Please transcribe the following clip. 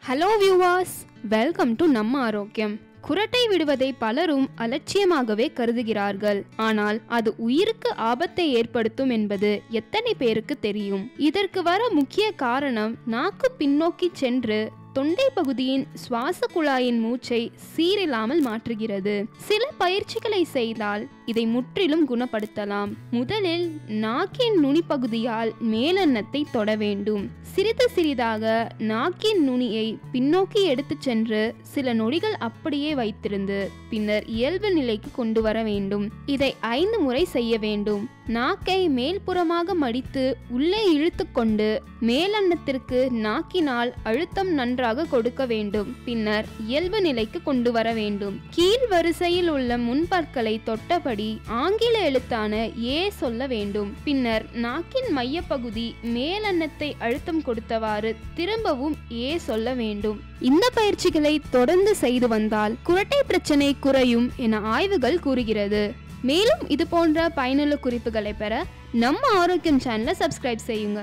Hello viewers, welcome to நம்ம ஆரோக்கியம். குரட்டை விடுவதை பலரும் அலட்சியமாகவே கருதுகிறார்கள். ஆனால் அது உயிருக்கு ஆபத்தை ஏற்படுத்தும் என்பது எத்தனை பேருக்கு தெரியும்? இதற்கு வர முக்கிய காரணம் நாக்கு பின்னோக்கி சென்று தொண்டை பகுதியின் சுவாச குழாயின் மூச்சை சீரில்லாமல் மாற்றுகிறது. சில பயிற்சிகளை செய்தால் இதை முற்றிலும் குணப்படுத்தலாம். முதலில் நாக்கின் நுனி பகுதியால் மேலெண்ணத்தை தொட வேண்டும். சிறிது சிறிதாக நாக்கின் நுனியை பின்னோக்கி எடுத்து சென்று சில நொடிகள் அப்படியே வைத்திருந்து பின்னர் இயல்பு நிலைக்கு கொண்டு வர வேண்டும். இதை 5 முறை செய்ய வேண்டும். நாக்கை மேல்புறமாக மடித்து உள்ளே இழுத்து கொண்டு மேலெண்ணத்திற்கு நாக்கினால் அழுத்தம் நன்றாக கொடுக்க வேண்டும். பின்னர் இயல்பு நிலைக்கு கொண்டு வர வேண்டும். கீழ் வரிசையில் உள்ள முன்பற்களை தொட்டபடி ஆங்கில எழுத்தான ஏ சொல்ல வேண்டும். பின்னர் நாக்கின் மையப்பகுதி மேலெண்ணத்தை அழுத்தம் கொடுத்தவாறு திரும்பவும் ஏ சொல்ல வேண்டும். இந்த பயிற்சிகளை தொடர்ந்து செய்து வந்தால் குரட்டை பிரச்சனை குறையும் என ஆய்வுகள் கூறுகிறது. மேலும் இது போன்ற பயனுள்ள குறிப்புகளை பெற நம்ம ஆரோக்கியம் சேனலை சப்ஸ்கிரைப் செய்யுங்க.